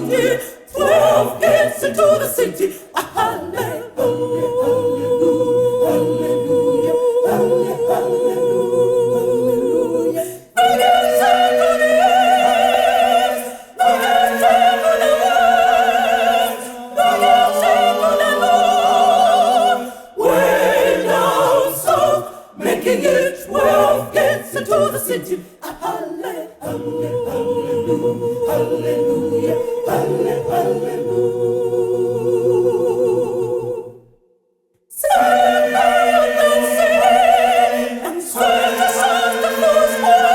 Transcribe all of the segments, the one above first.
ye. 12 gets into the city. Making it 12 gets into the city. Hallelujah, hallelujah, hallelujah, hallelujah. Sing out the singing, and sing to Santa Claus boy,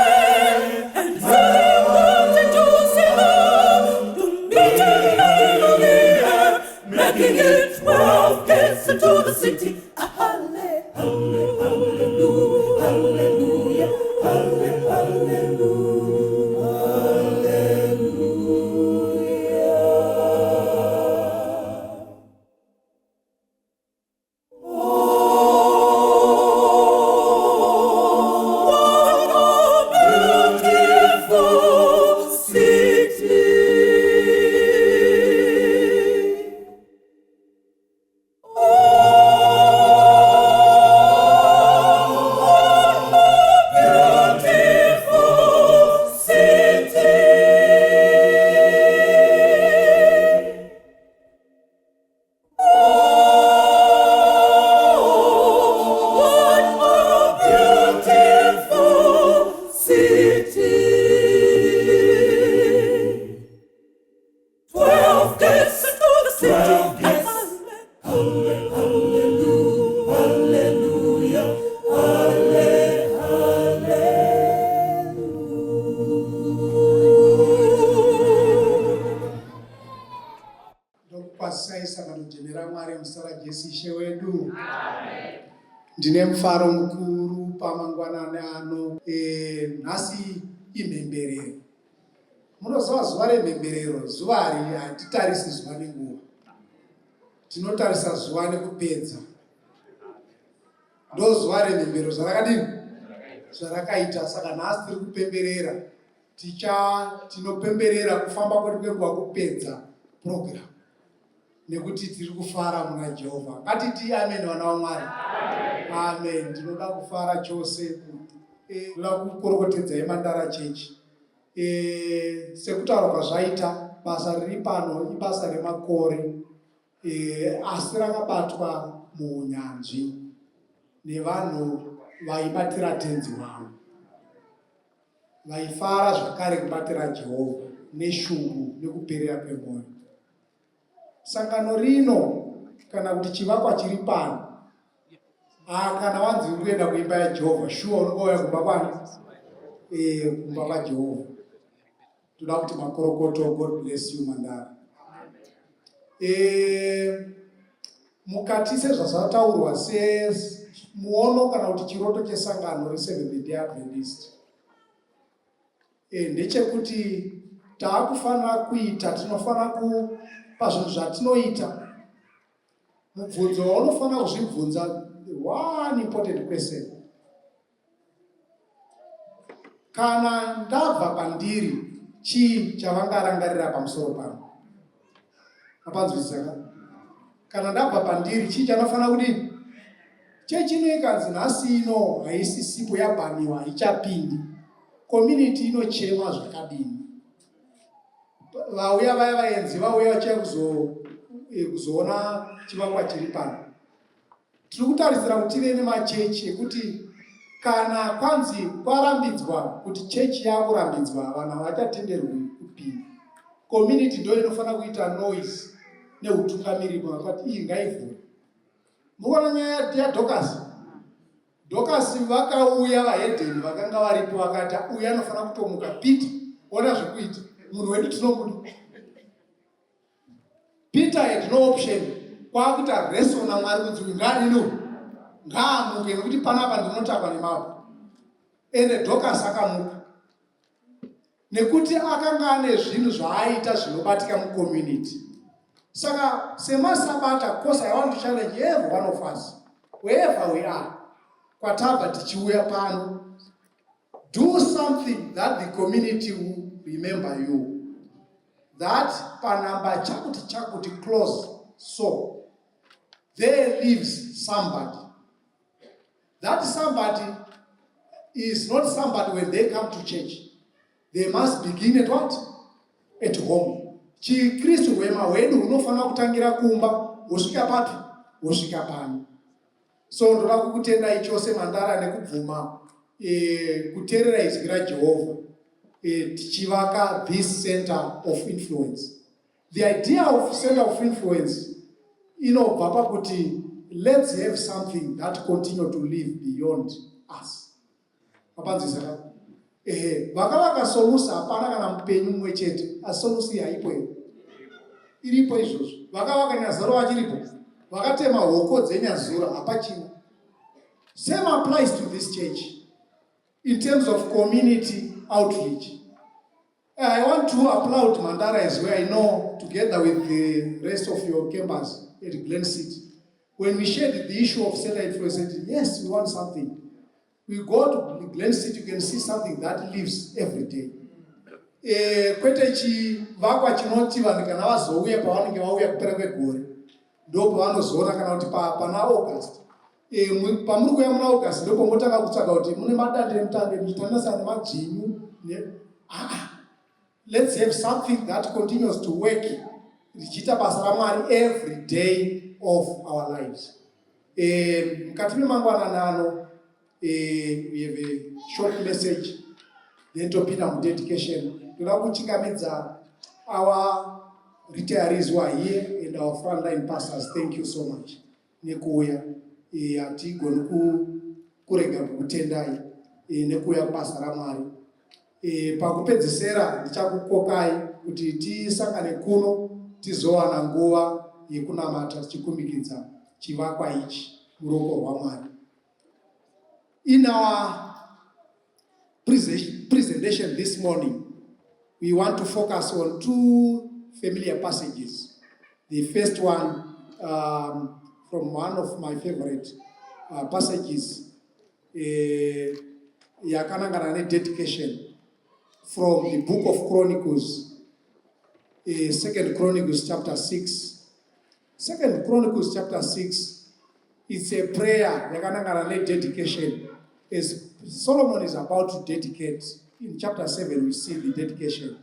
and sing out into Jerusalem, to meet him in the air, making it 12 gets into the city. Hallelujah, Musara Jesishe wedu. Ndine mfaro mukuru pamangwanani ano. Nhasi imhemberero. Munoziva zuva remhemberero, zuva hatitarisi zuva nenguva. Tinotarisa zuva nekupedza. Ndo zuva remhemberero zvarakadini? Zvarakaita. Saka nhasi tiri kupemberera. Tinopemberera kufamba kwedu kwenguva kupedza program. Nekuti tiri kufara muna Jehovha. Ngatiti amen vana vaMwari. Amen. Tinoda kufara chose. Tinoda kukorokotedza eMandara Church. Sekutaura kwazvaita, basa riri pano ibasa remakore. Asi rakabatwa muunyanzvi nevanhu vaibatira tenzi wavo. Vaifara zvakare kubatira Jehovha neshungu nekuperera kwemwoyo. Sangano rino kana kuti chivakwa chiri pano, kana wanzi kuenda kuimba yaJehovha, shuwa unongauya kumba kwani? Kumba kwaJehovha. Toda kuti makorokoto. God bless you Mandara. Mukati sezvazvataurwa muono kana kuti chiroto chesangano reSeventh Day Adventist, ndechekuti taakufanira kuita, tinofanira pazvinhu zvatinoita, mubvunzo waunofanira kuzvibvunza, one important question. Kana ndabva pandiri, chii chavangarangarira pamusoro pano? Apanzwisisa? Kana ndabva pandiri, chii chanofanira kudini? Chechinoikanzi nhasi ino haisi sipo yabhaniwa, haichapindi. Community inochema zvakadini. Vauya vaya vaenzi vauya vachia kuzoona chivakwa chiri pano. Tiri kutarisira kuti tive nemachechi ekuti kana kwanzi kwarambidzwa kuti chechi yakurambidzwa, vanhu havachatenderwi kupinda. Community ndo inofanira kuita noise neutungamiri vakati iyi ngaivhurwe. Muona nyaya yaDhokasi. Dhokasi vakauya vahedheni vakanga varipo vakati uya anofanira kutomuka, Peter ona zvekuita, munhu wedu tinomuda. Peter had no option. Kwakuita reso naMwari kuti ngadino ngaamuke nekuti panapa ndinotakwa nemapo. Ende Dhokasi akamuka nekuti akanga ane zvinhu zvaaita zvinobatika mucommunity. Saka semasabata, course I want to challenge every one of us, wherever we are, kwatabva tichiuya pano, do something that the community will remember you. that panamba chakuti close, so there lives somebody. That somebody is not somebody when they come to church. They must begin at what? At home. Chikristu wema wedu unofana kutangira kumba, wosvika papi, wosvika pano. So ndoda kukutendai chose mandara nekubvuma kuteerera izwi raJehovha tichivaka this center of influence. The idea of center of influence inobva pakuti let's have something that continue to live beyond us. Papanzisa vakavaka solusi hapana kana mupenyu mumwe chete, asi solusi haipo iripo izvozvo. Vakavaka Nyazaro vachiripo, vakatema hoko dzeNyazura hapachina. Same applies to this church in terms of community outreach. I want to applaud Mandara as well. I know, together with the rest of your campus at Glen City, when we shared the issue of center influence, yes, we want something. We go to Glen City, you can see something that lives every day. Kwete chivakwa chinoti vanhu kana vazouya pavanenge vauya kupera kwegore ndo pavanozoona kana kuti pana August. Pamuri kuya muna August ndo pomotanga kutsvaga kuti mune madandemutande muchitanasa nemadzvinyu. Let's have something that continues to work richiita basa raMwari every day of our lives. Mukati memangwanana ano we have a short message, then topinda mudedication. Toda kuchingamidza our retirees who are here and our frontline pastors. Thank you so much. Nekuya hatigoni kurega kutendai nekuya kubasa raMwari. Pakupedzisira ndichakukokai kuti tisangane kuno tizowana nguva yekunamata tichikumikidza chivakwa ichi muruoko rwaMwari. In our presentation this morning, we want to focus on two familiar passages. The first one from one of my favorite passages, Yakanangana dedication, from the book of Chronicles, 2 Chronicles chapter 6. 2 Chronicles chapter 6 is a prayer, Yakanangana dedication. As Solomon is about to dedicate, in chapter 7 we see the dedication.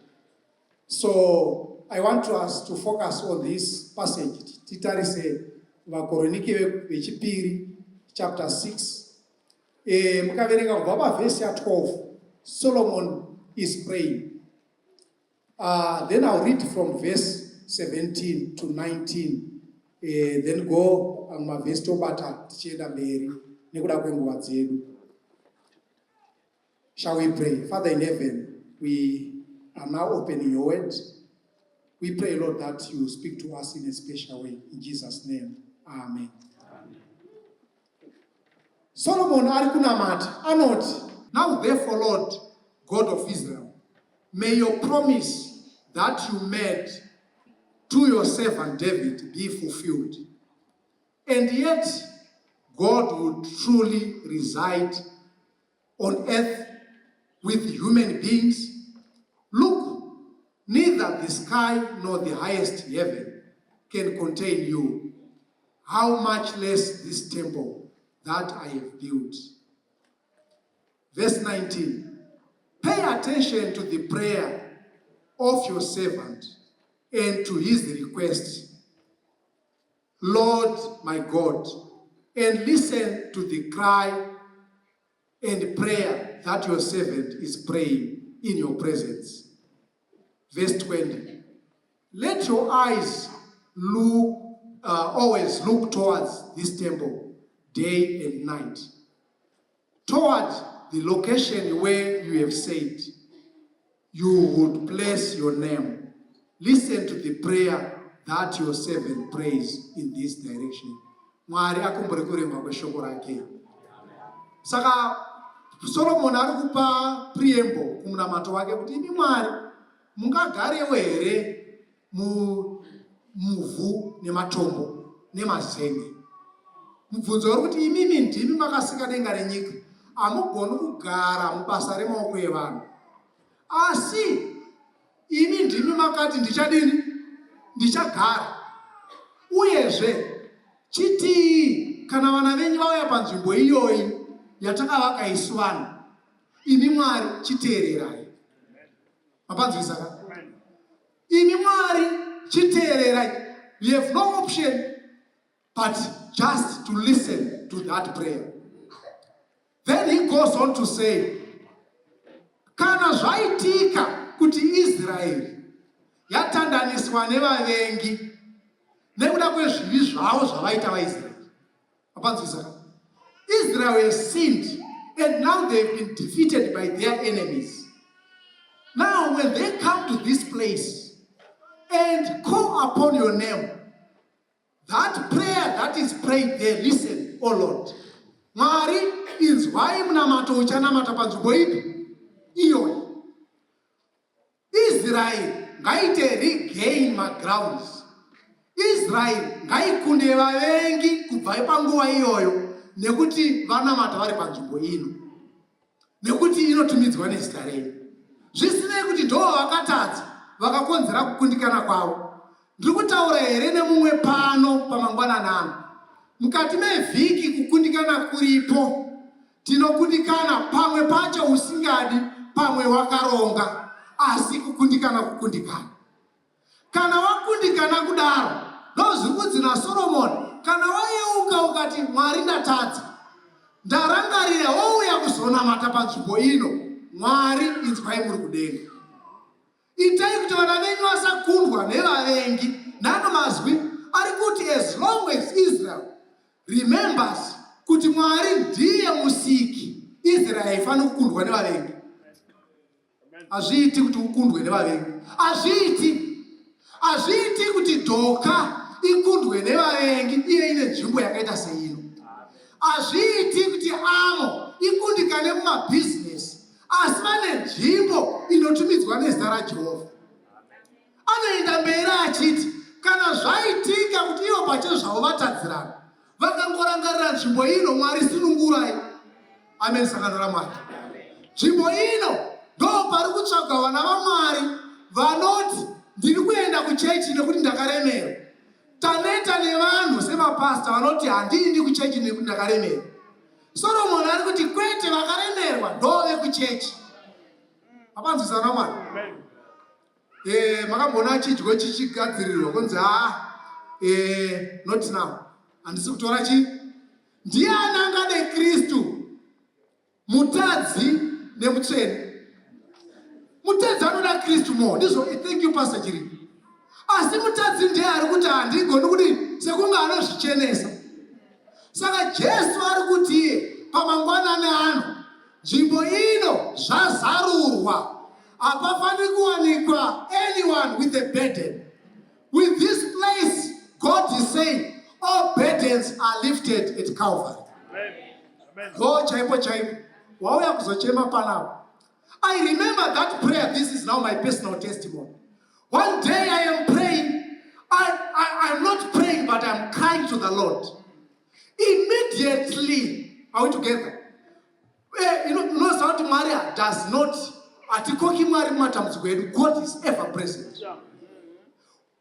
So I want us to focus on this passage. Titarise Vakoronike vechipiri, chapter 6. Mukaverenga kubva pavhesi ya 12, Solomon is praying. Then I'll read from verse 17 to 19. Then go verse tobata tichienda mberi nekuda kwenguva dzedu. Shall we pray? Father in heaven, we are now opening your word. We pray, Lord, that you speak to us in a special way. In Jesus' name, amen. Solomon arikunamata anoti, now therefore, Lord, God of Israel, may your promise that you made to your servant David be fulfilled. And yet, God would truly reside on earth with human beings. Look, neither the sky nor the highest heaven can contain you. How much less this temple that I have built. Verse 19. Pay attention to the prayer of your servant and to his request, Lord my God, and listen to the cry and prayer that your servant is praying in your presence. Verse 20. Let your eyes always look towards this temple, day and night, toward the location where you have said you would place your name. Listen to the prayer that your servant prays in this direction. Mwari akumbure kuremba kweshoko rake. Saka Solomon arikupa priembo kumunamato wake kuti imi Mwari mungagarewo here muvhu nematombo nemazenge. Mubvunzo uri kuti imimi ndimi makasika denga renyika, amugoni kugara mubasa remaoko evanhu. Asi imi ndimi makati ndichadini, ndichagara. Uyezve chiti kana vana venyu vauya panzvimbo iyoyi yatakavaka isu vanhu, imi Mwari chiteererai. Mapanzwisa ka? Imi Mwari chiteererai. We have no option but just to listen to that prayer. Then he goes on to say, kana zvaitika kuti Israeri yatandaniswa nevavengi nekuda kwezvivi zvavo zvavaita vaIsraeri. Mapanzwisa ka? Israel has sinned and now they've been defeated by their enemies. Now when they come to this place and call upon your name, that prayer that is prayed there, listen, oh Lord. Mwari inzwai munamato uchanamata panzvimbo ipi iyoyi. Israel ngaite regain magrounds. Israel ngaikunde vavengi kubva panguva iyoyo nekuti vanamata vari panzvimbo ino, nekuti inotumidzwa nezita renyu. Zvisinei kuti ndo vakatadza vakakonzera kukundikana kwavo. Ndiri kutaura here nemumwe pano pamangwanana ano. Mukati mevhiki kukundikana kuripo. Tinokundikana pamwe pacho usingadi, pamwe wakaronga, asi kukundikana. Kana wakundikana kudaro, ndozviri kunzi naSoromoni, kana wayeuka ukati Mwari ndatadza, ndarangarira wouya kuzonamata panzvimbo ino, Mwari inzwai muri kudenga. Itai kuti vana venyu vasakundwa nevavengi. Nano mazwi ari kuti as long as Israel remembers kuti Mwari ndiye musiki, Israel haifaniri kukundwa nevavengi. Hazviiti kuti ukundwe nevavengi. Hazviiti kuti Dhoka ikundwe nevavengi iye ine nzvimbo yakaita seino. Hazviiti kuti Amo ikundikane mumabhizinesi asi vane nzvimbo inotumidzwa nezita raJehovha. Anoenda mberi achiti kana zvaitika kuti ivo pacho zvavo vatadzirana, vakangorangarira nzvimbo ino, Mwari sinungurai. Amen. Sakano raMwari. Nzvimbo ino ndo pari kutsvagwa vana vaMwari vanoti ndiri kuenda kuchechi nekuti ndakaremerwa. Taneta nevanhu semapasta vanoti handiendi kuchechi nekuti ndakaremerwa. Solomoni ari kuti kwete, vakaremerwa ndove kuchechi. Mapanzwisa naMwari. Makambona chidyo chichigadzirirwa kunzi not now. Handisi kutora chi? Ndiani angade Kristu mutadzi nemutsvene? Mutadzi anoda Kristu more. Ndizvo. Thank you Pastor Chiri. Asi mutadzi ndiye ari kuti handigoni kuti sekunge anozvichenesa. Saka Jesu ari kuti pamangwanana ano nzvimbo ino zvazarurwa. Hapafaniri kuwanikwa anyone with a burden. With this place, God is saying all burdens are lifted at Calvary. Amen. Go chaipo. Wauya kuzochema panapa. I remember that prayer. This is now my personal testimony. One day I am praying. I'm not praying, but I'm crying to the Lord. Immediately, are we together? You know something, Maria does not. Atikoki Mwari matambudziko edu. God is ever present.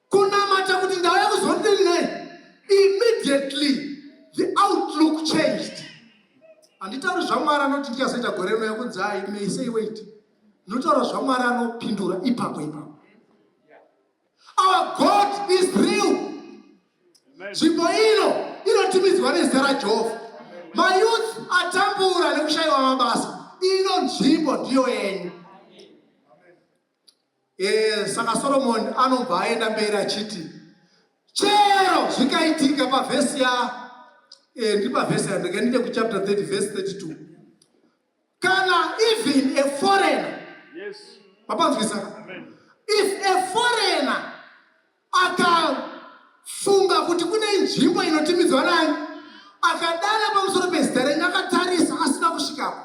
Kunamata kuti ndauya kuzondini naye. Immediately, the outlook changed. Handitauri zvaMwari anoti ndichazoita gore rino yekunzi you may say wait. Ndinotaura zvaMwari anopindura ipapo. Our God is real. Nzvimbo ino inotumidzwa nezita raJehovha. Mayouth atambura nekushayiwa mabasa. Ino nzvimbo ndiyo yenyu. Saka Solomoni anobva aenda mberi achiti chero zvikaitika pavhesi ndipavhesi ndikaendete kuchapter 30 verse 32. Kana even a foreigner. Yes. Mapanzwisa. If a foreigner akafunga kuti kune nzvimbo inotumidzwa nani, akadana pamusoro pezita renyu, akatarisa asina kusvikapo,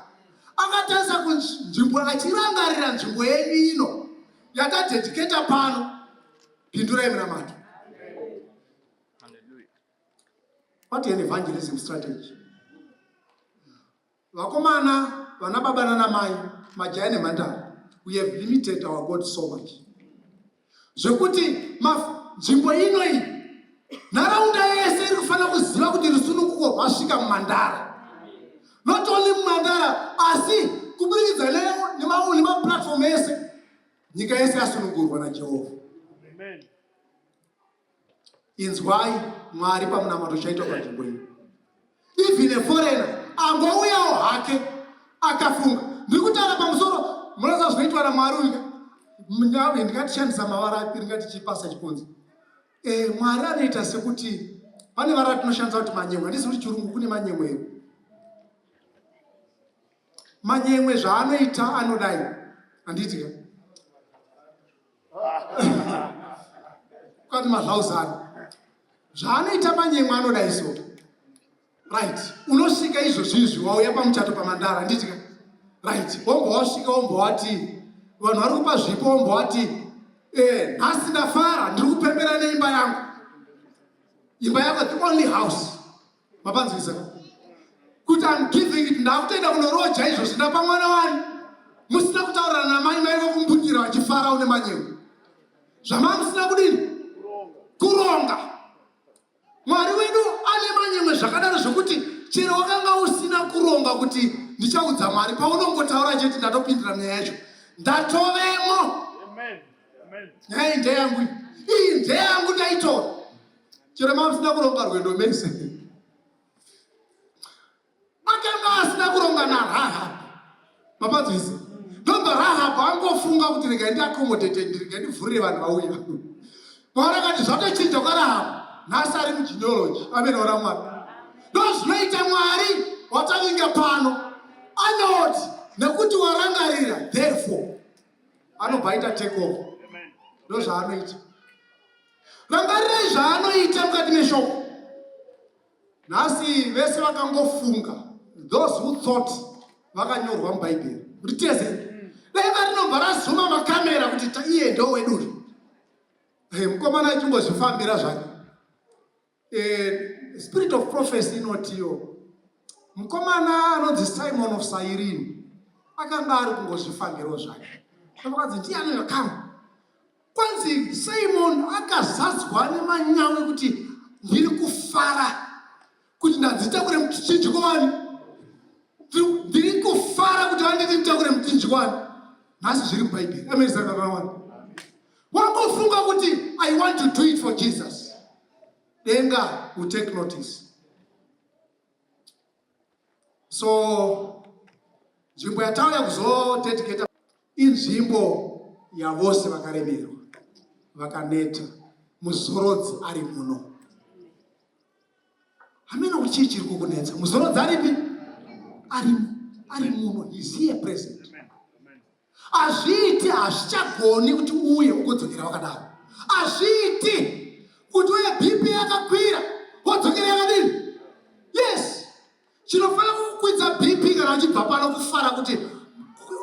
akatarisa kunzvimbo achirangarira nzvimbo yenyu ino yatadediketa pano, pindurai munamato. What an evangelism strategy. Vakomana, vanababa nana mai, majaya nemhandara, we have limited our God so much. zvekuti nzvimbo ino iyi nharaunda yese iri kufanira kuziva kuti rusununguko rwasvika mumandara. Not only mumandara asi kubudikidza nemaplatform ese nyika yese yasunungurwa naJehovha. Inzwai Mwari pamunamato chaitwa panzvimbo iyi. Even a foreigner angouyawo hake akafunga. Ndiri kutaura pamusoro munoziva zvinoitwa naMwari uyu. Ndingatishandisa mavara api ndingatichipasa chikonzi. Mwari anoita sekuti pane vara tinoshandisa kuti manyemwe. Handisi kuti chirungu kune manyemwe here. Manyemwe zvaanoita anodai. Handiti ka? Kwati mazvauzana. Zvaanoita manyemwe anodai so. Right. Unosvika izvozvizvi wauya pamuchato pamandara. Handiti ka? Right. Wombo wasvika wombo wati vanhu vari kupa zvipo wombo wati nhasi ndafara ndiri kupembera neimba yangu. Imba yako the only house. Mapanzwisa. Kuti I'm giving it ndakutoenda kunoroja izvozvi ndapa mwana wani. Musina kutaurana namai mai vokumbukira vachifara une manyemwe. Zvamamusina kudini? Kuronga. Mwari wedu ane manyemwe zvakadaro zvokuti chero wakanga usina kuronga kuti ndichaudza Mwari paunongotaura chete ndatopindira mweya yacho. Ndatovemo. Nyaya ndeyangu. Iyi ndeyangu ndaitora. Chero mamusina kuronga rwendo mese. Akanga asina kuronga naRahabhu. Mapanzwisa. Ndobva Rahabhu angofunga kuti rega ndiakomodete ndirega ndivhurire vanhu vauya. Mwari akati zvatochinja kwaRahabhu. Nhasi ari mugenealogy. Amen ora Mwari. Ndozvinoita Mwari watavinga pano. Anoti nekuti warangarira therefore anobva aita take over. Ndozvaanoita. Rangarirai zvaanoita mukati meshoko. Nhasi vese vakangofunga. Those who thought vakanyorwa mubhaibheri. Riteze. Dai varinobva razuma makamera kuti iye ndo wedu. Mukomana achimbozvifambira zvake. Spirit of prophecy inotiyo. Mukomana anonzi Simon of Cyrene akanga ari kungozvifambirawo zvake. Vakadzi ndiani wakama. Kwanzi Simon akazadzwa nemanyawe kuti ndiri kufara kuti ndadzitakure muchinjiko wani. Ndiri kufara kuti vanditakure muchinjiko wani. Nhasi zviri mubhaibheri. Amen zakakawanda. Wangofunga kuti I want to do it for Jesus. Denga will take notice. So nzvimbo yatauya kuzodedicata inzvimbo yavose vakaremerwa vakaneta muzorodzi ari muno. Hamena kuti chii chiri kukunetsa. Muzorodzi aripi? Ari muno. He's here present. Azviiti hazvichagoni kuti uye ugodzokera wakadaro. Azviiti kuti uye BP yakakwira wodzokera yakadini. Yes. Chinofanira kukwidza BP kana uchibva pano kufara kuti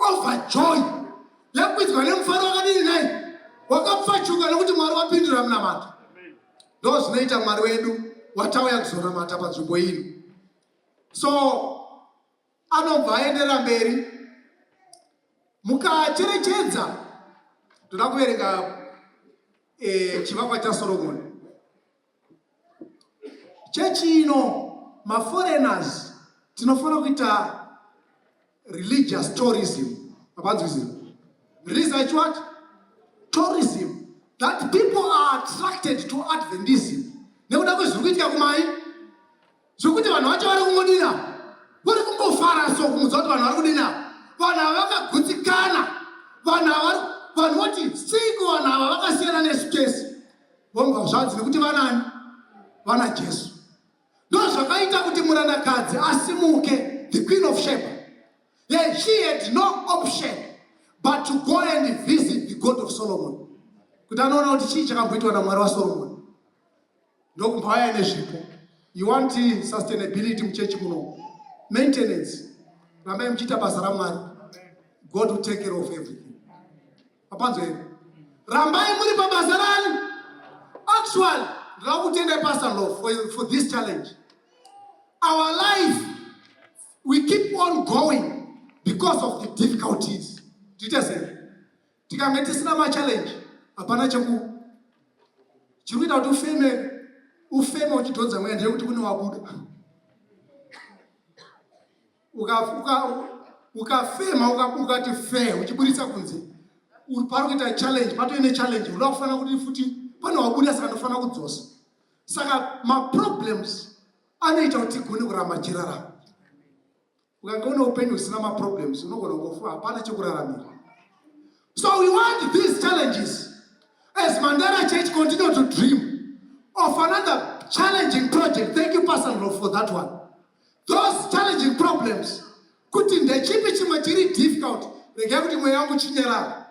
overjoy. Yakwidzwa nemufaro wakadini naye. Wakapfachuka nekuti Mwari wapindura munamato. Ndo zvinoita Mwari wedu watauya kuzonamata panzvimbo ino. So anobva aendera mberi. Mukacherechedza toda kuverenga chivakwa chaSolomoni. Chechi ino maforeigners tinofanira kuita religious tourism. Mapanzwizira. Research what? Tourism. That people are attracted to Adventism. Nekuda kwezviri kuitika kumai. Zvokuti vanhu vacho vari kungodina. Vari kungofara so kumudza kuti vanhu vari kudina. Vanhu ava vakagutsikana. Vanhu voti siku vanhu ava vakasiyana nesu tese. Vomba zvanzi nekuti vanani? Vana Jesu. Ndo zvakaita kuti murandakadzi asimuke, the Queen of Sheba. Yeah, she had no option but to go and visit the God of Solomon. Kuti anoona kuti chii chakamboitwa naMwari waSolomoni. Ndokumbaya nezvipo. You want sustainability muchechi muno. Maintenance. Rambai muchita basa raMwari. God will take care of everything. Apanzo here. Rambai muri pabasa rani. Actually, ndakutenda pastor law for this challenge. Our life, we keep on going because of the difficulties. Tikange tisina ma challenge, hapana chikuita kuti ufeme uchidhodza mweya ndeye kuti kune wabuda. Ukafema ukati fe uchiburitsa kunze pari kuita challenge, patoine challenge, unoda kufanira kuti futi pane wabuda saka ndofana kudzosa. Saka maproblems anoita kuti tigone kurarama chirarama. Ukanga une upenyu usina maproblems unogona kungofa hapana chekuraramira. So we want these challenges as Mandara Church continue to dream of another challenging project. Thank you, Pastor Lord, for that one. Those challenging problems kuti ndechipi chimwe chiri difficult rega kuti mweya wangu chinyerara.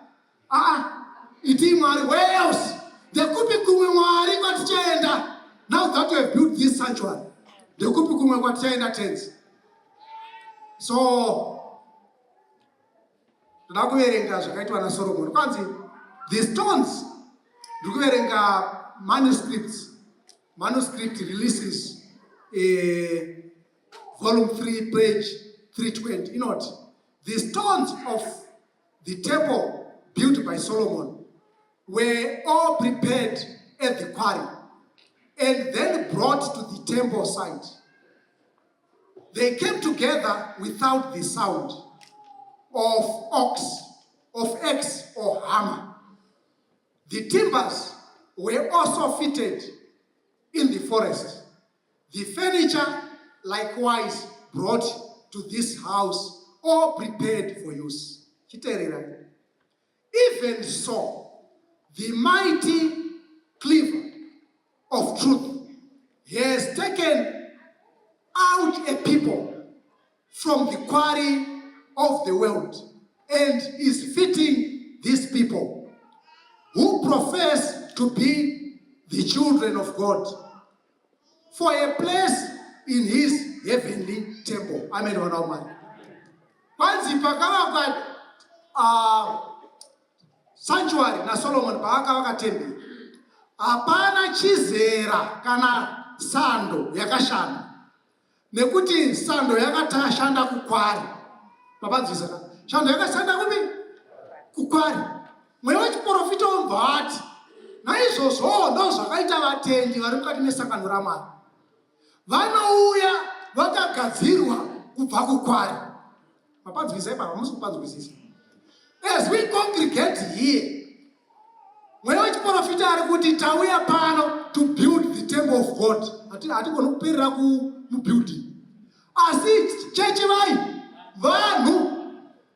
Iti Mwari, where else? There could be kumwe Mwari kwatichaenda. Now that we have built this sanctuary, there could be kumwe kwatichaenda tents. So ndakuverenga zvakaitwa naSolomon. Kwanzi the stones ndikuverenga manuscript releases volume 3 page 320. You know, the stones of the temple built by Solomon were all prepared at the quarry and then brought to the temple site. They came together without the sound of axe or hammer. The timbers were also fitted in the forest. The furniture likewise brought to this house, all prepared for use. Even so, the mighty cleaver of truth has taken out a people from the quarry of the world and is fitting these people who profess to be the children of God for a place in his heavenly temple. Amen. Kwanzi pakavakwa sanctuary na Solomon paakavaka temple, hapana chizera kana sando yakashanda. Nekuti sando yakashanda kukwari. Mapanzisa shando yakashanda kukwari. Mweya wachiprofita umbati. Naizvozvo ndo zvakaita vatendi vari mukati mesangano raMwari. Vanouya vakagadzirwa kubva kukwari. Mapanzisa ipa hamusi kupanzwisisa. As we congregate here, mweya wachiprofita ari kuti tauya pano to build the temple of God. Hatigona kuperera kubuilding. Asi church vanhu,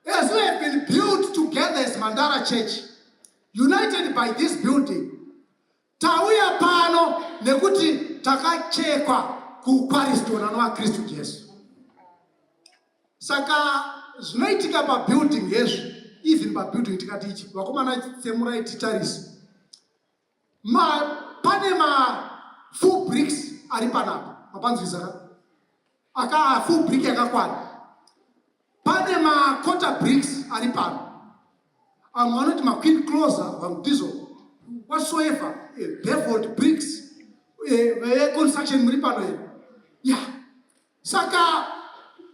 as we have been built together as Mandara Church, united by this building, tauya pano nekuti takachekwa kuKristu na Kristu Jesu. Saka zvinoitika pabuilding yezvi, even pabuilding tikati ichi vakomana tsemurai titarisi. Pane full bricks ari panapa. Mapanzwisaka aka full brick yakakwana. Pane quarter bricks ari pano. Vanoti queen closer vamutizo whatsoever beveled bricks construction muri pano here. Yeah. Saka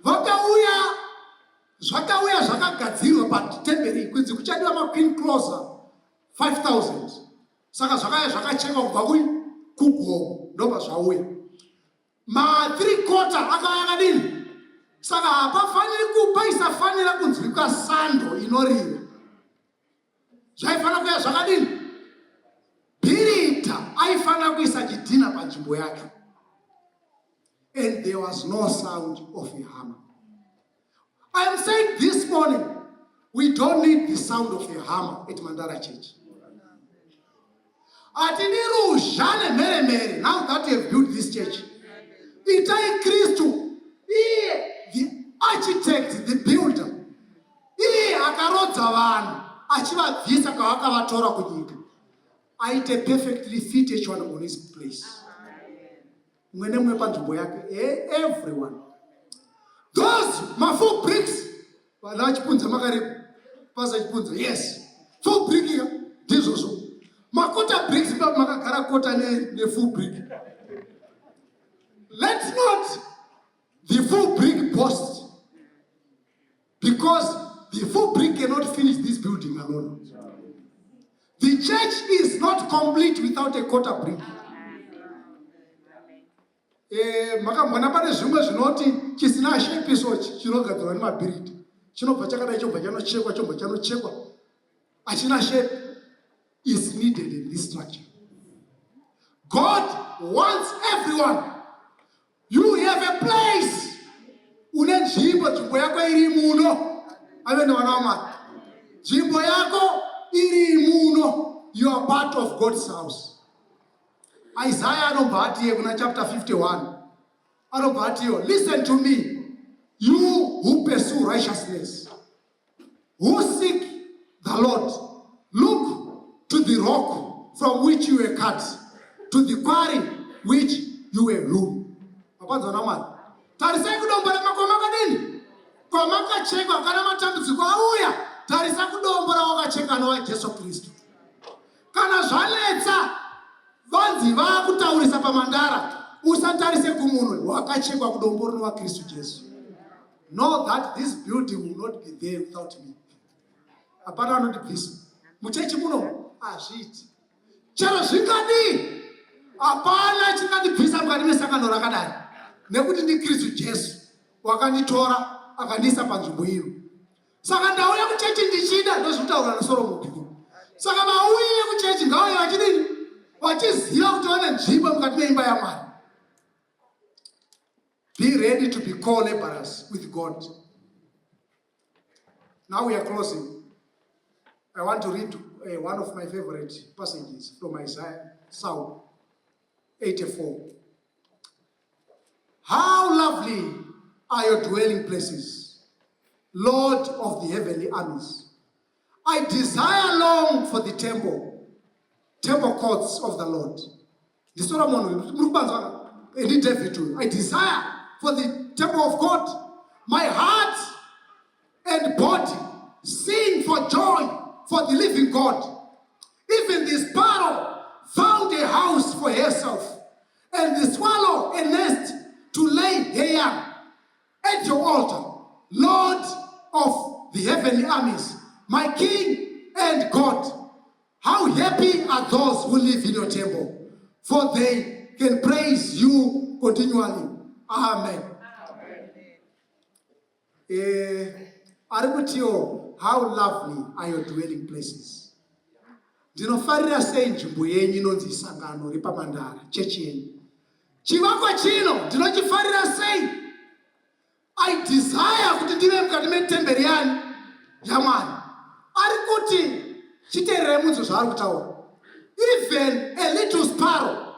zvakauya zvakagadzirwa patemberi kunzi kuchadiwa queen closer 5,000. Saka zvakaya zvakachekwa kubva kugomo ndobva zvauya. 3/4 akauya akadini. Saka hapafaniri kupa isafanira kunzwika sando inorira. Zvaifanira kuya zvakadini. Birita aifanira kuisa chidhina panzvimbo yake. And there was no sound of a hammer. I am saying this morning, we don't need the sound of a hammer at Mandara Church. Now that we have built this church, itai Kristu, the architect, the builder, akarodza vanhu achivabvisa kwavakavatora kunyika, aite perfectly fit each one on his place. Everyone. Those full bricks, yes, full brick here, this also. Makota bricks, makakara kota ne full brick. Let's not the full brick boast, because the full brick cannot finish this building alone. The The church is not complete without a quarter brick. Makambona pane zvimwe zvinoti chisina shape isochi chinogadzirwa nemabhiriti. Chinobva chakadai chobva chanochekwa chobva chanochekwa. Achina shape is needed in this structure. God wants everyone. You have a place. Une nzvimbo yako iri muno. Avene vana vamwari. Nzvimbo yako iri muno. You are part of God's house. Isaiah anobva ati kuna chapter 51. Anobva ati, listen to me, you who pursue righteousness, who seek the Lord. Look to the rock from which you were cut, to the quarry which you were hewn. Mapanzo namani. Tarisai kudombo remakomaka nini? Kwamakachekwa kana matambudziko auya. Tarisa kudombo rawakacheka nowa Jesu Kristu. Kana zvanetsa vanzi vakutaurisa pamandara, usatarise kumunhu wakachekwa kudombo rinowa Kristu Jesu. Know that this building will not be there without me. Apana anondibvisa. Muchechi muno azviti. Chero zvingadi. Apana chingandibvisa mukati mesangano rakadai. Nekuti ndi Kristu Jesu wakanditora akandisa panzvimbo iyo. Saka ndauya kuchechi ndichida ndozvitaura naSolomoni. Saka vauye kuchechi ngauye vachidini? Vachiziva kuti vane nzvimbo mukati meimba yaMwari. Be ready to be co-laborers with God. Now we are closing. I want to read one of my favorite passages from Isaiah, Psalm 84. How lovely are your dwelling places, Lord of the heavenly armies. I desire long for the temple courts of the Lord. The Solomon, I desire for the temple of God. My heart and body sing for joy for the living God. Even the sparrow found a house for herself, and the swallow a nest to lay her young. At your altar, Lord of the heavenly armies, my King and God, how happy are those who live in your temple, for they can praise you continually. Amen. How lovely are your dwelling places. Ndinofarira sei nzvimbo yenyu inonzi Sangano repamandara, chechi yenyu. Chivakwa chino ndinochifarira sei. I desire kuti ndive mukati metemberi yanyu yaMwari. Ari kuti chiteerere munzwe zvaari kutaura. Even a little sparrow,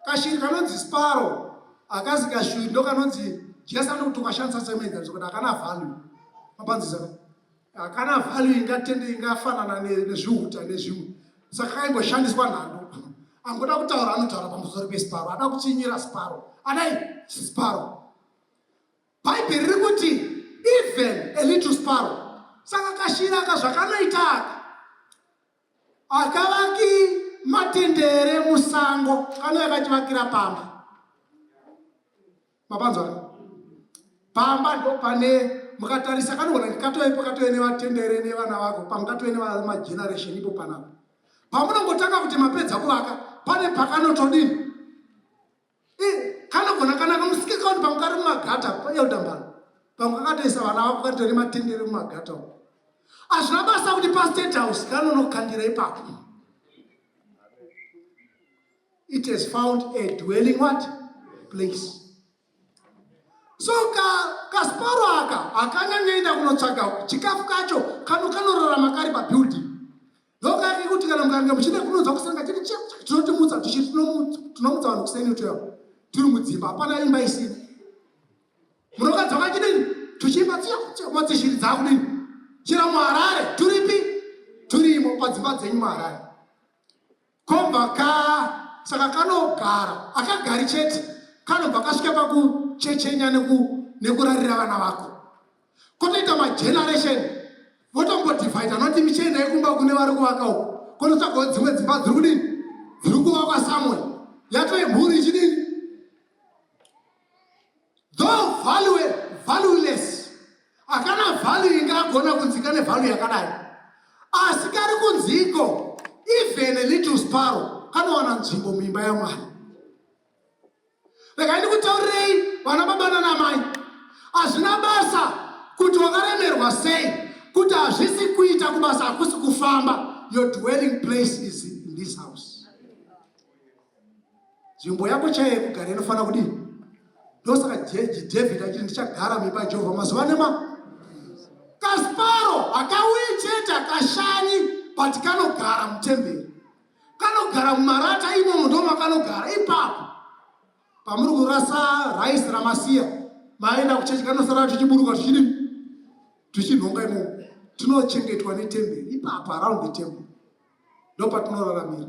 kashiri kanonzi sparrow, akazi kashiri ndo kanonzi jesa nokuti ukashandisa semenza zvokuti akana value. Mapanzisa akana value ingatende ingafanana nezvihuta nezvimwe. Saka kaingoshandiswa nhando. Angoda kutaura anotaura pamusoro pesparrow, ada kuchinyira sparrow. Adai sparrow. Bible riri kuti even a little sparrow. Saka kashiri akazvakanoita akavaki matendere musango kanouya kachivakira pamba. Mapanzwa pamba ndo pane mukatarisa kanoona ndikatoepo katoe nevatendere nevana vako pamukatoe nemageneration ipo panapo. Pamunongotanga kuti mapedza kuvaka pane pakanotodini. Kanogona kana kamusike kaundi pamukari mumagata payeudambano. Pamukatoisa vana vako katori matendere mumagata. Hazvina basa kuti pa-state house kanonokandira ipapo. It has found a dwelling what? Place. So kasparo aka akanyanyaenda kunotsvaga chikafu kacho kanorarama kari pabuilding. Ndokati kuti kana mukange muchida kunonzwa kusanga chiti tinotimutsa tinomutsa vanhu kuseni utoyo tiri mudzimba hapana imba isina. Munokadza kachidini tuchiimba matsishiri dzakudini chira muHarare turipi turimo padzimba dzenyu muHarare. Komba saka kanogara akagari chete kanobva kasvika pakuchechenya nekurarira vana vako. Kotoita mageneration votombodivhaida noti michena yekumba kune vari kuvaka uko konotsvagawo dzimwe dzimba dziri kudini dziri kuvakwa samwe yatove mhuri ichidini. Though valueless, akana value ingagona kunzika nevalue yakadai, asi kari kunziko Even a little sparrow kanowana nzvimbo muimba yaMwari. Rega ndikutaurei vana baba nana mai, hazvina basa kuti wakaremerwa sei, kuti hazvisi kuita kubasa hakusi kufamba. Your dwelling place is in this house. Nzvimbo yako chaiyo yekugara inofanira kudini? Ndosaka David achiti ndichagara muimba yaJehovha mazuva nema. Kasparo hakauyi chete hakashanyi, but kanogara mutemberi, kanogara mumarata imomo, ndomakanogara ipapo. Pamuri kurasa raisi ramasiya, maenda kuchechi kanosara tuchiburuka tuchinhonga imomo. Tinochengetwa netemberi ipapo, around the temple. Ndopatinoraramira.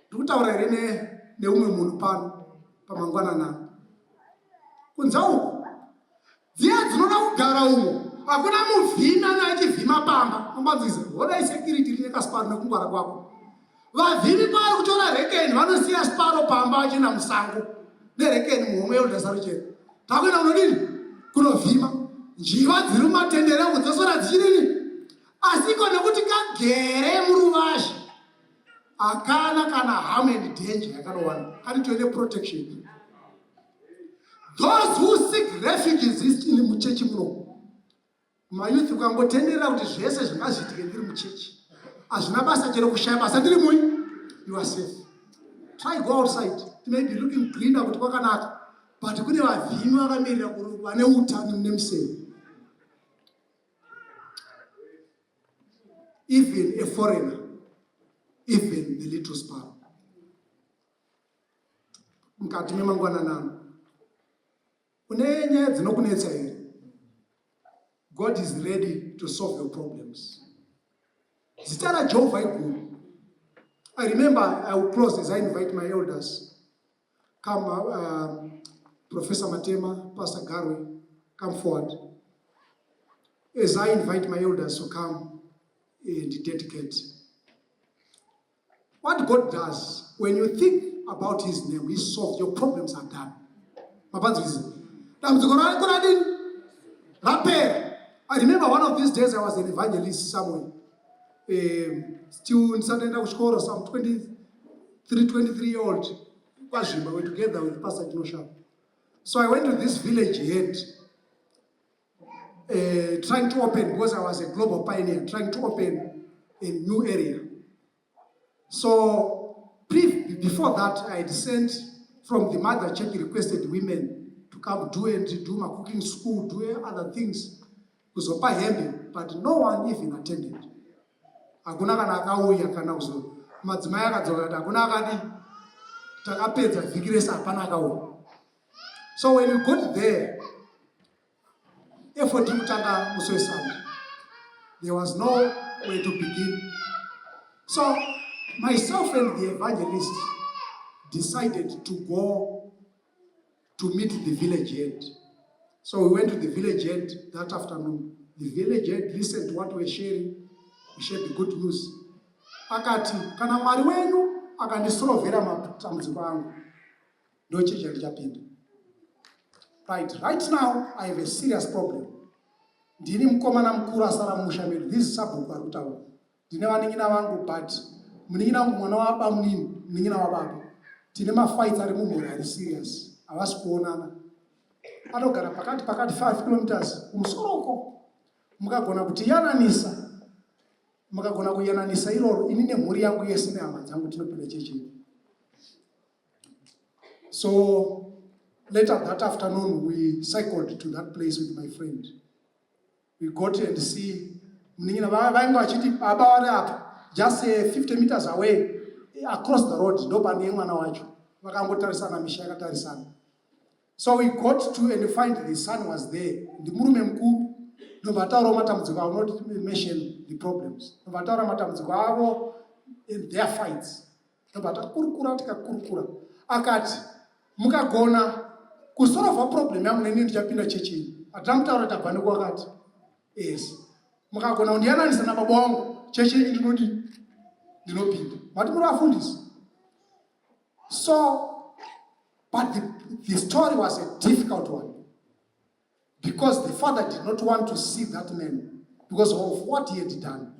Ndikutaura here neumwe munhu pano pamangwanana. Kunza uko dziya dzinoda kugara umo, hakuna muvhimi anachivhima pamba. Mambanzisa hodai security rine kasparo nekungwara kwako. Vavhimi pari kutora rekeni vanosiya sparo pamba vachina musango nerekeni muhomwe yeudhasaro chete. Takuenda kunodini? Kunovhima. Njiva dziri mumatendere angu dzosora dzichidini? Asiko nekuti kagere muruvazhe, hakana kana harm and danger yakanowana. Kanitoine protection. Those who seek refuge in muchechi muno. Mayuthi ukangotenderera kuti zvese zvingazviitike ndiri muchechi, hazvina basa chero kushaya basa ndiri mui, you are safe. Try go outside. It may be looking greener kuti kwakanaka, but kune vavhimi vakamirira vane utano nemuseve. Even a foreigner, even the little sparrow. Mukati memangwananano une nyaya dzinokunetsa here, God is ready to solve your problems. Zita raJehovha iguru. I remember, I will close as I invite my elders. Come, Professor Matema, Pastor Garwe, come forward. As I invite my elders to come and dedicate. What God does, when you think about His name, He solves your problems are done. I remember one of these days I was an evangelist somewhere. Still in Sunday Kushkoro, some 23-year-old. We were together with Pastor Joshua. So I went to this village head, trying to open, because I was a global pioneer, trying to open a new area. So before that, I had sent from the mother church, requested women to come do my cooking school, do other things. But no one even attended. Hakuna kana akauya kana kuzo madzimai akadzoka kuti hakuna akadi takapedza vhiki rese hapana akauya. So when we got there, effort kutanga musoesana, there was no way to begin. So myself and the evangelist decided to go to meet the village head. So we went to the village head that afternoon. The village head listened to what we were sharing. We shared the good news. Akati, kana Mwari wenyu akandisolovhera matambudziko angu, ndo chechi ndichapinda. Right now, I have a serious problem. Ndini mukomana mukuru asara mumusha medu. This is sabhuku ari kutaura. Ndine vaning'ina vangu, but muning'ina wangu mwana wababa munini, muning'ina wababa. Tine mafights ari mumhuri ari serious. Havasi kuonana. Anogara pakati 5 kilometers kumusoroko. Mukagona kutiyananisa. Mukagona kuyananisa iroro, ini nemhuri yangu yese nehama dzangu tinopinda chechi. So later that afternoon, we cycled to that place with my friend. We got and see muning'ina vainga vachiti baba vari apa, just 50 meters away, across the road, ndo pane mwana wacho. Vakangotarisana misha yakatarisana. So we got to and find the son was there. Ndimurume mkuru, ndovataura matambudziko avo, not mention the problems. Ndovataura matambudziko avo in their fights. Ndovataura kurukura tikakurukura. Akati, mukagona kusolva problem yangu neni ndichapinda chechi. Atamutaura tabva kwakati. Yes. Mukagona kundiyananisa nababa wangu, chechi ndinopinda. Mati muri vafundisi. So, but the story was a difficult one. Because the father did not want to see that man because of what he had done.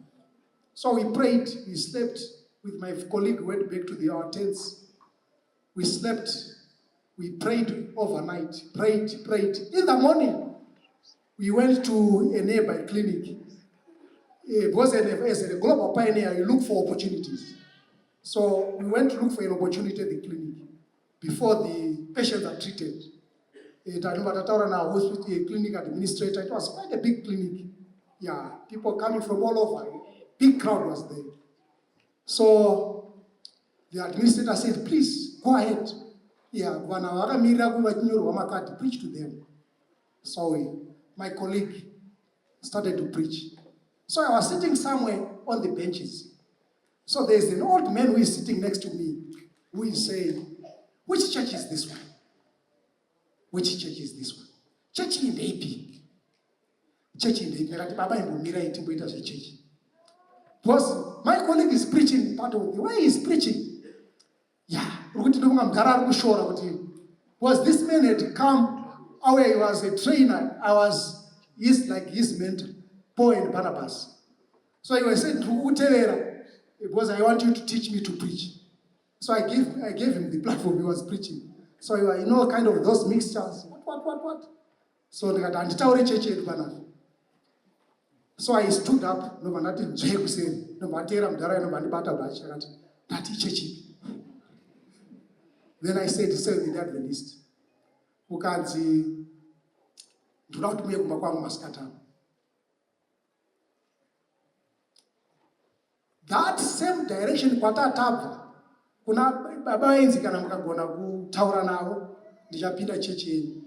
So we prayed, we slept with my colleague, went back to our tents. We slept, we prayed overnight, prayed. In the morning, we went to a nearby clinic. Because as a global pioneer, you look for opportunities. So we went to look for an opportunity at the clinic before the patients are treated. Tataura hospital, clinic administrator, it was quite a big clinic. Yeah, people coming from all over. Big crowd was there. So the administrator said, please, go ahead. Yeah, preach to them. So my colleague started to preach. So I was sitting somewhere on the benches. So there's an old man who is sitting next to me, who is saying, which church is this one? Which church is this one? Church in the AP. Church in the AP. Church. Because my colleague is preaching part of the way he's preaching. Yeah. Was this man had come away, he was a trainer. He's like his mentor, Paul and Barnabas. So he was saying to because I want you to teach me to preach. So I gave him the platform he was preaching. So kind of those mixtures. What? So they got anti church. So I stood up, then I said, Seventh Day Adventist. Who can see, do not make maskata. That same direction, kwata kuna baba enzi kana mukagona kutaura nawo, ndichapinda chechi.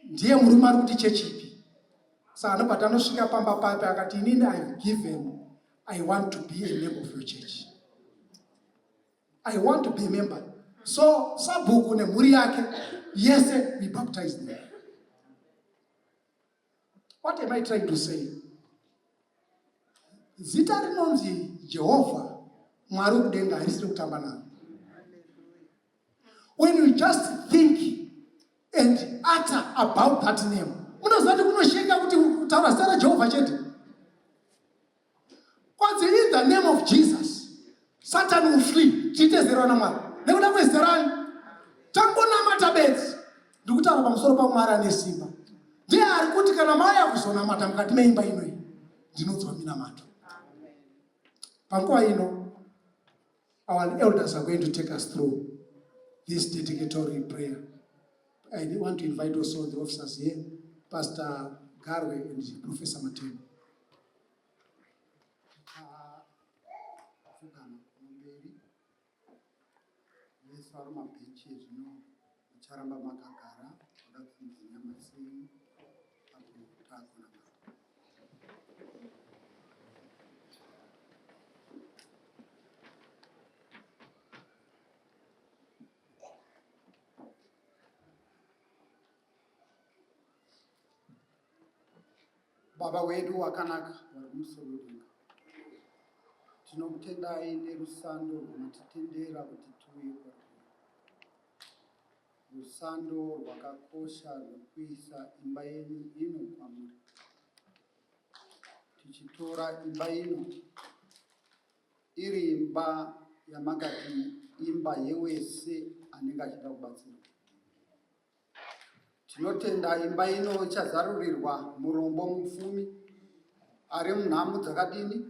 Ndiye murume ari kuti chechi ipi. Saka panosvika pamba pape akati inini I want to be a member of your church. I want to be a member. So sabhuku nemhuri yake yese we baptized them. What am I trying to say? Zita rinonzi Jehovah Mwari kudenga harisiri kutamba naro. When you just think and utter about that name, unozati kunosheka kuti kutaura zita raJehovha chete. Once in the name of Jesus, Satan will flee. Chitezera na Mwari. Nekuda kwezerani. Tangonamata bedzi. Ndikutaura pamusoro paMwari ane simba. Ndiye ari kuti kana maya kuzonamata mukati meimba inoyi, ndinonzwa minamato. Panguva ino, our elders are going to take us through this dedicatory prayer. I want to invite also the officers here, Pastor Garwe and Professor Mateo. Baba wedu wakanaka vari musorudinga, tinokutendai nerusando rwunotitendera kuti tiuye kwari, rusando rwakakosha rwekuisa imba yenyu ino kwamuri, tichitora imba ino iri imba yamakati imba yewese anenge achida kubatsirwa. Tinotenda imba ino ichazarurirwa murombo mupfumi ari munhamu dzakadini,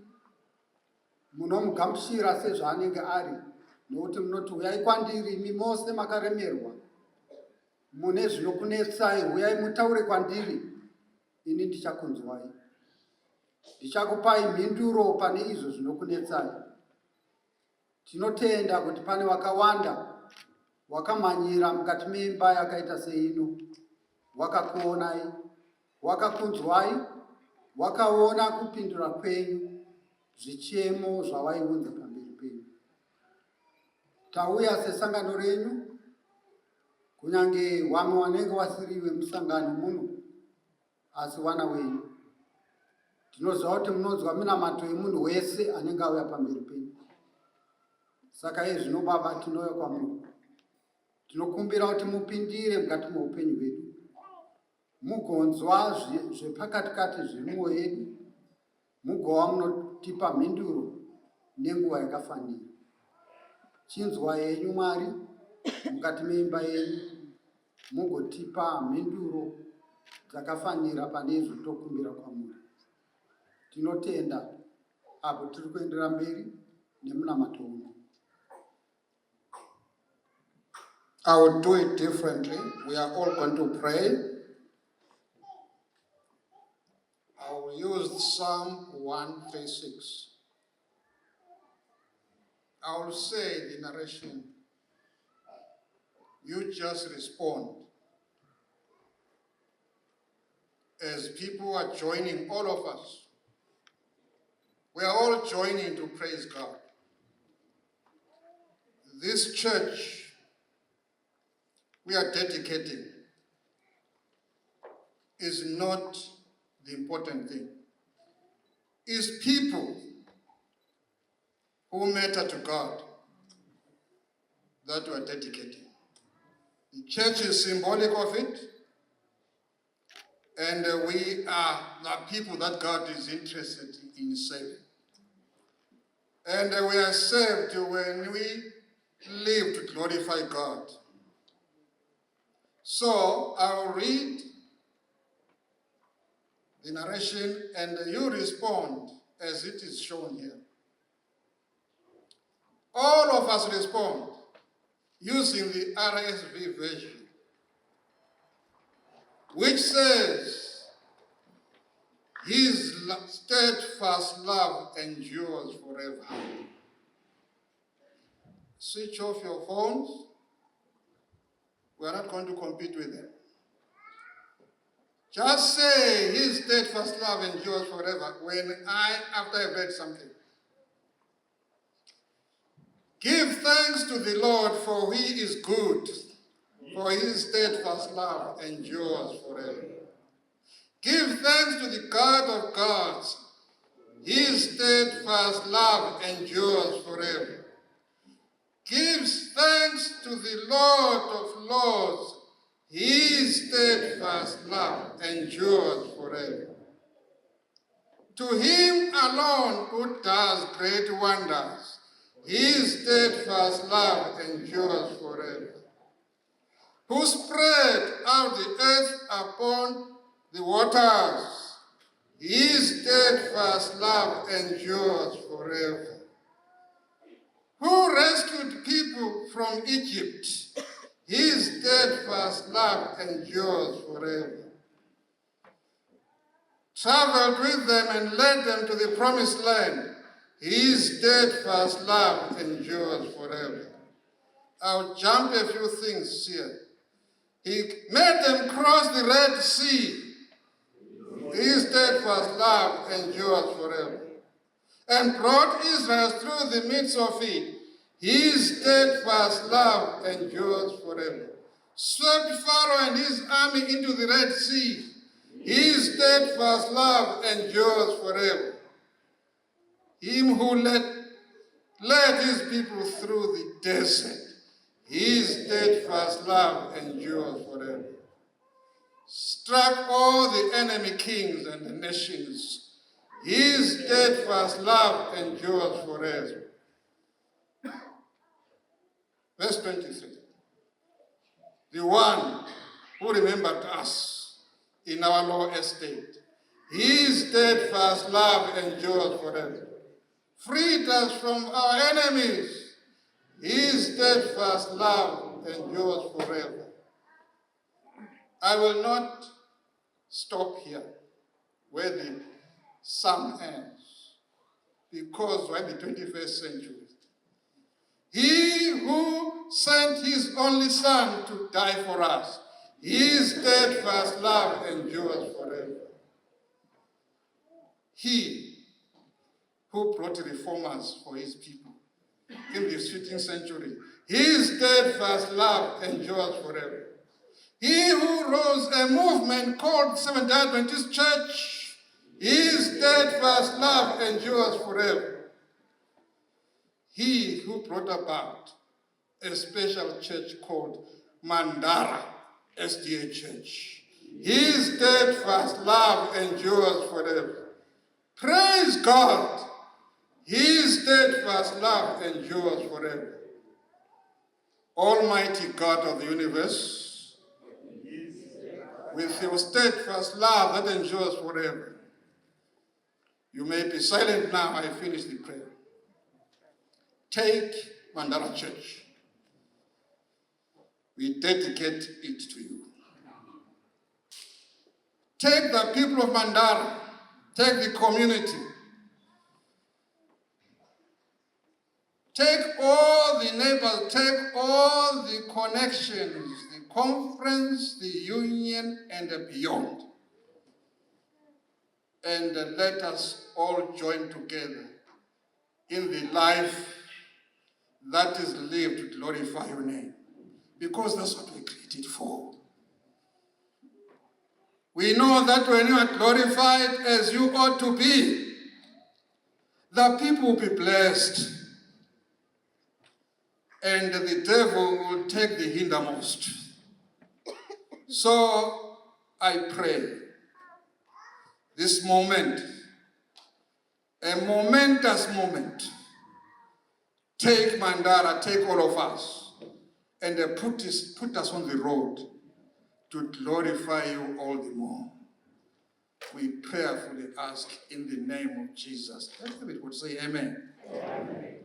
munomugamuchira sezvaanenge ari, nokuti munoti uyai kwandiri imi mose makaremerwa, mune zvinokunetsai, uyai mutaure kwandiri, ini ndichakunzwai, ndichakupai mhinduro pane izvo zvinokunetsai. Tinotenda kuti pane wakawanda wakamhanyira mukati meimba yakaita seino, wakakuonai, wakakunzwai, wakaona kupindura kwenyu, zvichemo zvavaiunza pamberi penyu. Tauya sesangano renyu, kunyange vamwe vanenge vasiriwe musangano muno, asi vana wenyu. Tinoziva kuti munonzwa minamato yemunhu wese anenge auya pamberi penyu. Saka izvino Baba, tinouya kwamuri, tinokumbira kuti mupindire mukati muupenyu hwedu, mugonzwa zvepakati-kati zvemwoyo yedu, mugova munotipa mhinduro nenguva yakafanira. Chinzwa yenyu Mwari mukati meimba yenyu, mugotipa mhinduro dzakafanira pane izvo tokumbira kwamuri. Tinotenda apo tiri kuendera mberi nemunamato uno. I will do it differently. We are all going to pray. I will use Psalm 136. I will say the narration. You just respond. As people are joining, all of us, we are all joining to praise God. This church we are dedicating is not the important thing. It's people who matter to God that we are dedicating. The church is symbolic of it, and we are the people that God is interested in saving. And we are saved when we live to glorify God. So I will read the narration and you respond as it is shown here. All of us respond using the RSV version, which says, His steadfast love endures forever. Switch off your phones. We are not going to compete with them. Just say, His steadfast love endures forever after I've read something. Give thanks to the Lord, for He is good, for His steadfast love endures forever. Give thanks to the God of gods, His steadfast love endures forever. Give thanks to the Lord of lords, His steadfast love endures forever. To Him alone who does great wonders, His steadfast love endures forever. Who spread out the earth upon the waters, His steadfast love endures forever. Who rescued people from Egypt, His steadfast love endures forever. Traveled with them and led them to the promised land, His steadfast love endures forever. I'll jump a few things here. He made them cross the Red Sea. His steadfast love endures forever. And brought Israel through the midst of it. His steadfast love endures forever. Swept Pharaoh and his army into the Red Sea. His steadfast love endures forever. Him who led his people through the desert. His steadfast love endures forever. Struck all the enemy kings and the nations. His steadfast love endures forever. Verse 23. The one who remembered us in our low estate. His steadfast love endures forever. Freed us from our enemies. His steadfast love endures forever. I will not stop here where the psalm ends, because we're in the 21st century. He who sent His only Son to die for us, His steadfast love endures forever. He who brought reformers for His people in the 15th century, His steadfast love endures forever. He who rose a movement called Seventh-day Adventist Church, His steadfast love endures forever. He who brought about a special church called Musara SDA Church, His steadfast love endures forever. Praise God. His steadfast love endures forever. Almighty God of the universe, with your steadfast love that endures forever, you may be silent now. I finish the prayer. Take Musara Church. We dedicate it to you. Take the people of Musara, take the community, take all the neighbors, take all the connections, the conference, the union, and beyond. And let us all join together in the life that is lived to glorify your name. Because that's what we created for. We know that when you are glorified as you ought to be, the people will be blessed. And the devil will take the hindermost. So I pray this moment, a momentous moment, take Musara, take all of us, and put us on the road to glorify you all the more. We prayerfully ask in the name of Jesus. Everybody would say amen. Amen.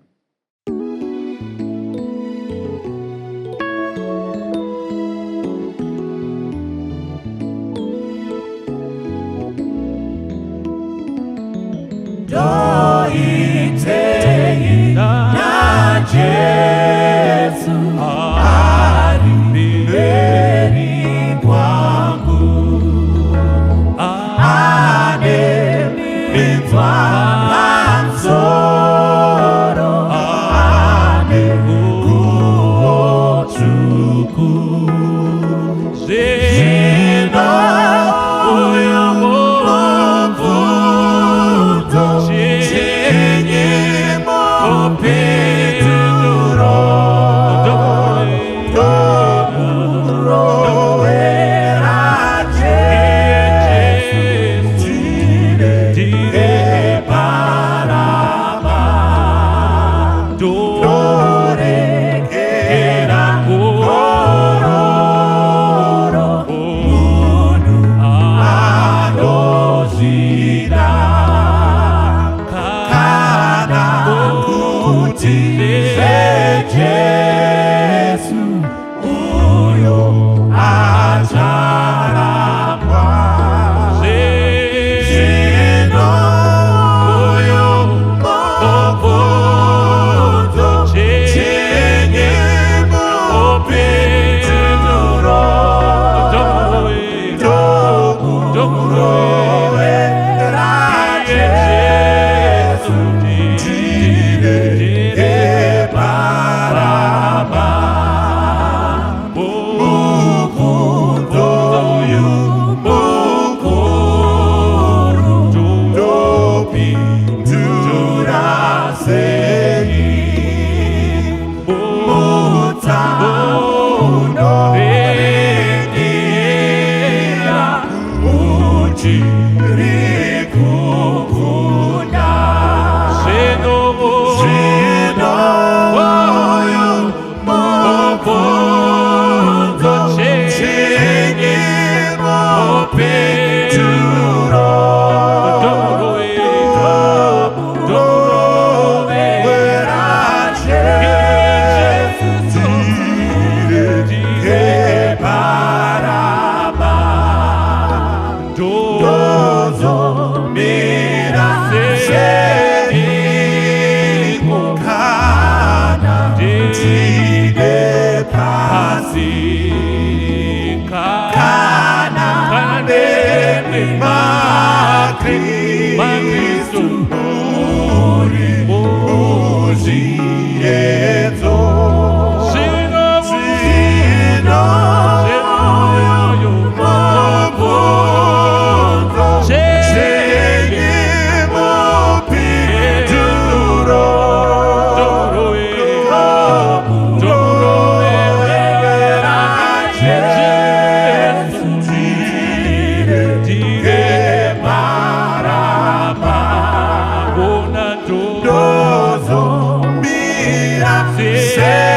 say